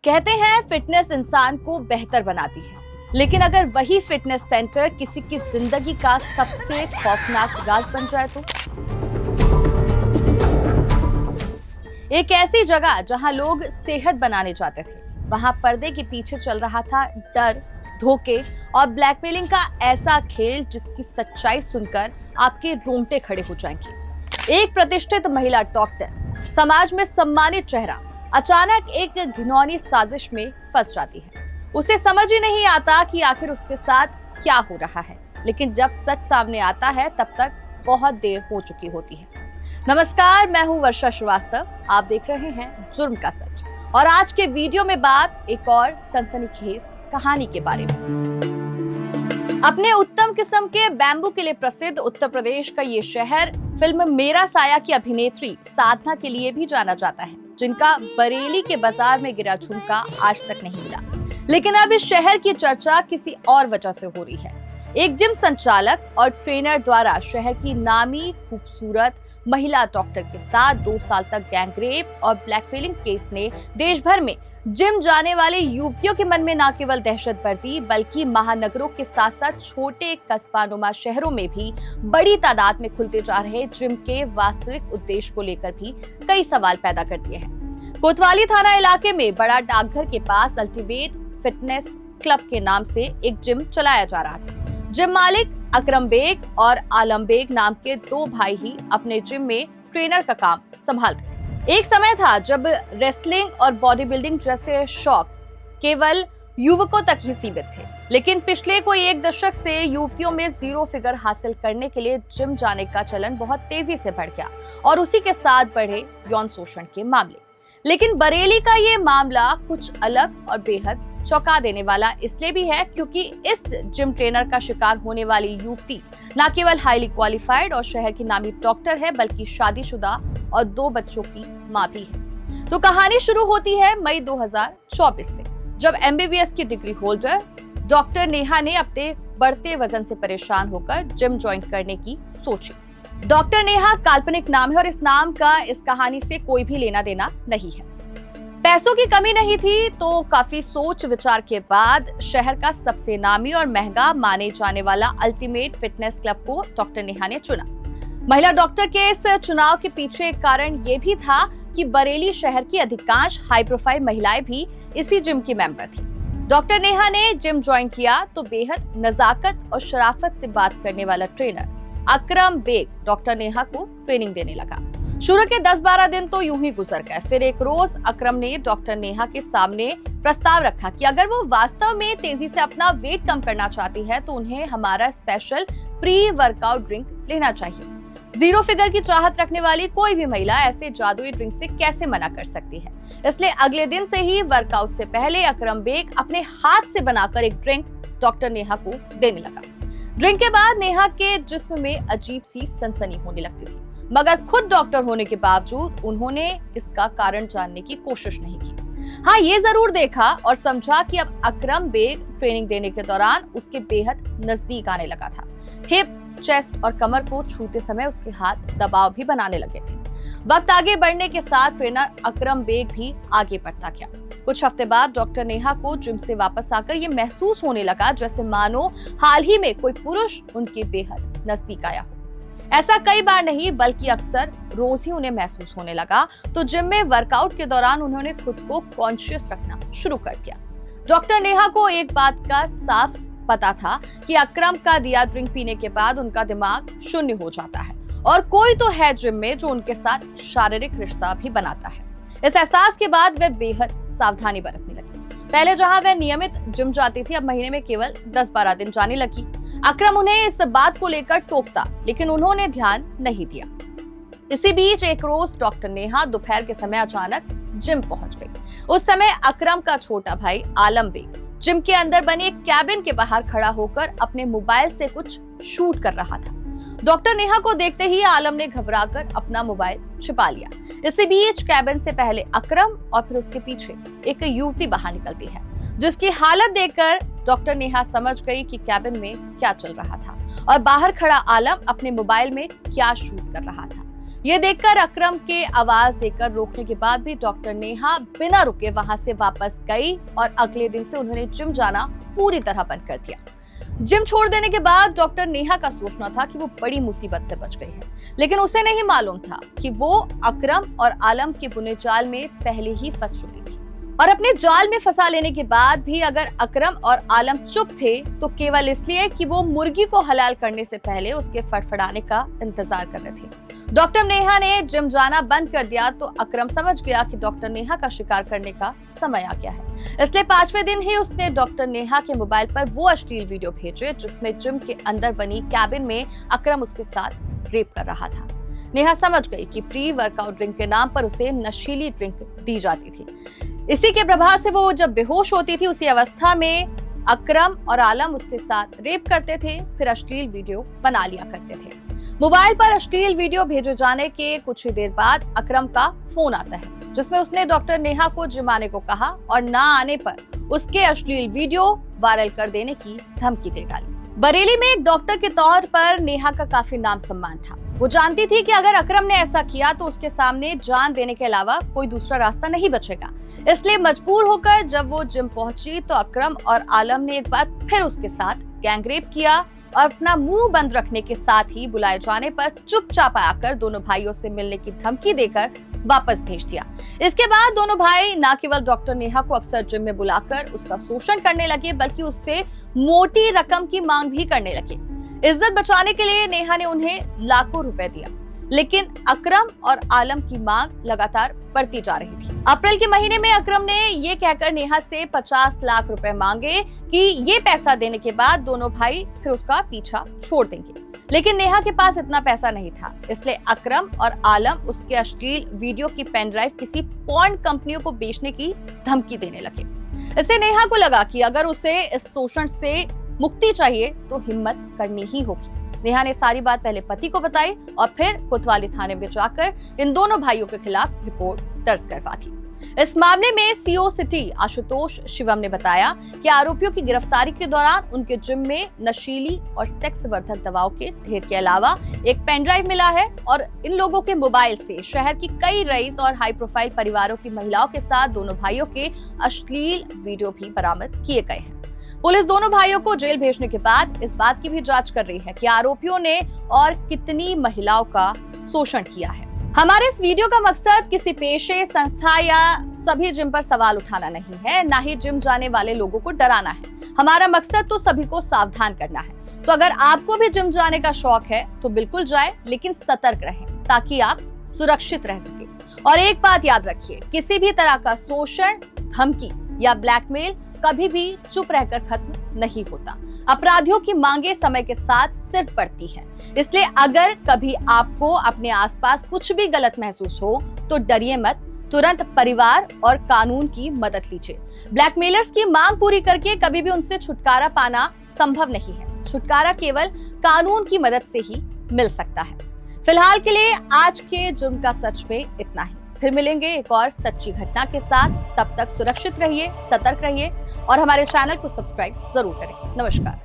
कहते हैं फिटनेस इंसान को बेहतर बनाती है, लेकिन अगर वही फिटनेस सेंटर किसी की जिंदगी का सबसे खौफनाक राज बन जाए तो? एक ऐसी जगह जहां लोग सेहत बनाने जाते थे, वहां पर्दे के पीछे चल रहा था डर, धोखे और ब्लैकमेलिंग का ऐसा खेल जिसकी सच्चाई सुनकर आपके रोंगटे खड़े हो जाएंगे। एक प्रतिष्ठित महिला डॉक्टर, समाज में सम्मानित चेहरा, अचानक एक घिनौनी साजिश में फंस जाती है। उसे समझ ही नहीं आता कि आखिर उसके साथ क्या हो रहा है, लेकिन जब सच सामने आता है तब तक बहुत देर हो चुकी होती है। नमस्कार, मैं हूं वर्षा श्रीवास्तव। आप देख रहे हैं जुर्म का सच, और आज के वीडियो में बात एक और सनसनीखेज कहानी के बारे में। अपने उत्तम किस्म के बैम्बू के लिए प्रसिद्ध उत्तर प्रदेश का ये शहर फिल्म मेरा साया की अभिनेत्री साधना के लिए भी जाना जाता है, जिनका बरेली के बाजार में गिरा झुमका आज तक नहीं मिला। लेकिन अब इस शहर की चर्चा किसी और वजह से हो रही है। एक जिम संचालक और ट्रेनर द्वारा शहर की नामी खूबसूरत महिला डॉक्टर के साथ 2 साल तक गैंगरेप और ब्लैकमेलिंग केस ने देश भर में जिम जाने वाले युवतियों के मन में न केवल दहशत बरती, बल्कि महानगरों के साथ साथ छोटे कस्बानुमा शहरों में भी बड़ी तादाद में खुलते जा रहे जिम के वास्तविक उद्देश्य को लेकर भी कई सवाल पैदा कर दिए हैं। कोतवाली थाना इलाके में बड़ा डाकघर के पास अल्टीमेट फिटनेस क्लब के नाम से एक जिम चलाया जा रहा था। जिम मालिक अकरम बेग और आलम बेग नाम के 2 भाई ही अपने जिम में ट्रेनर का काम संभालते थे। एक समय था जब रेसलिंग और बॉडी बिल्डिंग जैसे शौक केवल युवकों तक ही सीमित थे, लेकिन पिछले कोई 1 दशक से युवतियों में 0 फिगर हासिल करने के लिए जिम जाने का चलन बहुत तेजी से बढ़ गया, और उसी के साथ बढ़े यौन शोषण के मामले। लेकिन बरेली का ये मामला कुछ अलग और बेहद चौंका देने वाला इसलिए भी है क्योंकि इस जिम ट्रेनर का शिकार होने वाली युवती न केवल हाईली क्वालिफाइड और शहर की नामी डॉक्टर है, बल्कि शादीशुदा और 2 बच्चों की मां भी है। तो कहानी शुरू होती है मई 2024 से, जब MBBS की डिग्री होल्डर डॉक्टर नेहा ने अपने बढ़ते वजन से परेशान होकर जिम ज्वाइन करने की सोची। डॉक्टर नेहा काल्पनिक नाम है और इस नाम का इस कहानी से कोई भी लेना देना नहीं है। पैसों की कमी नहीं थी तो काफी सोच विचार के बाद शहर का सबसे नामी और महंगा माने जाने वाला अल्टीमेट फिटनेस क्लब को डॉक्टर नेहा ने चुना। महिला डॉक्टर के इस चुनाव के पीछे एक कारण ये भी था कि बरेली शहर की अधिकांश हाई प्रोफाइल महिलाएं भी इसी जिम की मेंबर थी। डॉक्टर नेहा ने जिम ज्वाइन किया तो बेहद नजाकत और शराफत से बात करने वाला ट्रेनर अकरम बेग डॉक्टर नेहा को ट्रेनिंग देने लगा। शुरू के 10-12 दिन तो यूं ही गुजर गए। फिर एक रोज अकरम ने डॉक्टर नेहा के सामने प्रस्ताव रखा कि अगर वो वास्तव में तेजी से अपना वेट कम करना चाहती है तो उन्हें हमारा स्पेशल प्री वर्कआउट ड्रिंक लेना चाहिए। 0 फिगर की चाहत रखने वाली कोई भी महिला ऐसे जादुई ड्रिंक से कैसे मना कर सकती है। इसलिए अगले दिन से ही वर्कआउट से पहले अकरम बेग अपने हाथ से बनाकर एक ड्रिंक डॉक्टर नेहा को देने लगा। ड्रिंक के बाद नेहा के जिस्म में अजीब सी सनसनी होने लगती थी, मगर खुद डॉक्टर होने के बावजूद उन्होंने इसका कारण जानने की कोशिश नहीं की। हाँ, ये जरूर देखा और समझा कि अब अकरम बेग ट्रेनिंग देने के दौरान उसके बेहद नजदीक आने लगा था। हिप, चेस्ट और कमर को छूते समय उसके हाथ दबाव भी बनाने लगे थे। वक्त आगे बढ़ने के साथ ट्रेनर अकरम बेग भी आगे बढ़ता गया। कुछ हफ्ते बाद डॉक्टर नेहा को जिम से वापस आकर ये महसूस होने लगा जैसे मानो हाल ही में कोई पुरुष उनके बेहद नजदीक आया हो। ऐसा कई बार नहीं बल्कि अक्सर रोज ही उन्हें महसूस होने लगा। तो जिम में वर्कआउट के दौरान उन्होंने खुद को कॉन्शियस रखना शुरू कर दिया। डॉक्टर नेहा को एक बात का साफ पता था कि अकरम का दिया ड्रिंक पीने के बाद उनका दिमाग शून्य हो जाता है, और कोई तो है जिम में जो उनके साथ शारीरिक रिश्ता भी बनाता है। इस एहसास के बाद वे बेहद सावधानी बरतने लगी। पहले जहां वह नियमित जिम जाती थी, अब महीने में केवल 10-12 दिन जाने लगी। अकरम उन्हें इस बात को लेकर टोकता, लेकिन उन्होंने ध्यान नहीं दिया। इसी बीच एक रोज डॉक्टर नेहा दोपहर के समय अचानक जिम पहुंच गई। उस समय अकरम का छोटा भाई आलम बेग जिम के अंदर बने एक कैबिन के बाहर खड़ा होकर अपने मोबाइल से कुछ शूट कर रहा था। डॉक्टर नेहा को देखते ही आलम ने घबराकर अपना मोबाइल छिपा लिया। इसी बीच कैबिन से पहले अकरम और फिर उसके पीछे एक युवती बाहर निकलती है, जिसकी हालत देखकर डॉक्टर नेहा समझ गई कि कैबिन में क्या चल रहा था और बाहर खड़ा आलम अपने मोबाइल में क्या शूट कर रहा था। ये देखकर अकरम के आवाज देकर रोकने के बाद भी डॉक्टर नेहा बिना रुके वहां से वापस गई और अगले दिन से उन्होंने जिम जाना पूरी तरह बंद कर दिया। जिम छोड़ देने के बाद डॉक्टर नेहा का सोचना था कि वो बड़ी मुसीबत से बच गई है, लेकिन उसे नहीं मालूम था कि वो अकरम और आलम के बुने जाल में पहले ही फंस चुकी थी। और अपने जाल में फंसा लेने के बाद भी अगर अकरम और आलम चुप थे तो केवल इसलिए कि वो मुर्गी को हलाल करने से पहले उसके फड़फड़ाने का इंतजार कर रहे थे। डॉक्टर नेहा ने जिम जाना बंद कर दिया तो अकरम समझ गया कि डॉक्टर नेहा का शिकार करने का समय आ गया है। इसलिए 5वें दिन ही उसने डॉक्टर नेहा के मोबाइल पर वो अश्लील वीडियो भेजे जिसमें जिम के अंदर बनी कैबिन में अकरम उसके साथ रेप कर रहा था। नेहा समझ गई कि प्री वर्कआउट ड्रिंक के नाम पर उसे नशीली ड्रिंक दी जाती थी। इसी के प्रभाव से वो जब बेहोश होती थी उसी अवस्था में अकरम और आलम उसके साथ रेप करते थे, फिर अश्लील वीडियो बना लिया करते थे। मोबाइल पर अश्लील वीडियो भेजे जाने के कुछ ही देर बाद अकरम का फोन आता है जिसमें उसने डॉक्टर नेहा को जिम आने को कहा और ना आने पर उसके अश्लील वीडियो वायरल कर देने की धमकी दे डाली। बरेली में एक डॉक्टर के तौर पर नेहा का काफी नाम सम्मान था। वो जानती थी कि अगर अकरम ने ऐसा किया तो उसके सामने जान देने के अलावा कोई दूसरा रास्ता नहीं बचेगा। इसलिए मजबूर होकर जब वो जिम पहुंची तो अकरम और आलम ने एक बार फिर उसके साथ गैंगरेप किया और अपना मुंह बंद रखने के साथ ही बुलाए जाने पर चुपचाप आकर दोनों भाइयों से मिलने की धमकी देकर वापस भेज दिया। इसके बाद दोनों भाई न केवल डॉक्टर नेहा को अक्सर जिम में बुलाकर उसका शोषण करने लगे बल्कि उससे मोटी रकम की मांग भी करने लगे। इज्जत बचाने के लिए नेहा ने उन्हें लाखों रुपए दिया, लेकिन अकरम और आलम की मांग लगातार बढ़ती जा रही थी। अप्रैल के महीने में अकरम ने ये कहकर नेहा से 50 लाख रुपए मांगे कि ये पैसा देने के बाद दोनों भाई फिर उसका पीछा छोड़ देंगे, लेकिन नेहा के पास इतना पैसा नहीं था। इसलिए अकरम और आलम उसके अश्लील वीडियो की पेन ड्राइव किसी पॉर्न कंपनियों को बेचने की धमकी देने लगे। इससे नेहा को लगा कि अगर उसे इस शोषण से मुक्ति चाहिए तो हिम्मत करनी ही होगी। नेहा ने सारी बात पहले पति को बताई और फिर कोतवाली थाने में जाकर इन दोनों भाइयों के खिलाफ रिपोर्ट दर्ज करवा दी। इस मामले में सीओ सिटी आशुतोष शिवम ने बताया कि आरोपियों की गिरफ्तारी के दौरान उनके जिम में नशीली और सेक्स वर्धक दवाओं के ढेर के अलावा एक पेन ड्राइव मिला है और इन लोगों के मोबाइल से शहर की कई रईस और हाई प्रोफाइल परिवारों की महिलाओं के साथ दोनों भाइयों के अश्लील वीडियो भी बरामद किए गए हैं। पुलिस दोनों भाइयों को जेल भेजने के बाद इस बात की भी जांच कर रही है कि आरोपियों ने और कितनी महिलाओं का शोषण किया है। हमारे इस वीडियो का मकसद किसी पेशे, संस्था या सभी जिम पर सवाल उठाना नहीं है, ना ही जिम जाने वाले लोगों को डराना है। हमारा मकसद तो सभी को सावधान करना है। तो अगर आपको भी जिम जाने का शौक है तो बिल्कुल जाए, लेकिन सतर्क रहें ताकि आप सुरक्षित रह सके। और एक बात याद रखिए, किसी भी तरह का शोषण, धमकी या ब्लैकमेल कभी भी चुप रहकर खत्म नहीं होता। अपराधियों की मांगे समय के साथ सिर्फ बढ़ती है। इसलिए अगर कभी आपको अपने आसपास कुछ भी गलत महसूस हो तो डरिए मत, तुरंत परिवार और कानून की मदद लीजिए। ब्लैकमेलर्स की मांग पूरी करके कभी भी उनसे छुटकारा पाना संभव नहीं है। छुटकारा केवल कानून की मदद से ही मिल सकता है। फिलहाल के लिए आज के जुर्म का सच में इतना ही। फिर मिलेंगे एक और सच्ची घटना के साथ। तब तक सुरक्षित रहिए, सतर्क रहिए और हमारे चैनल को सब्सक्राइब जरूर करें। नमस्कार।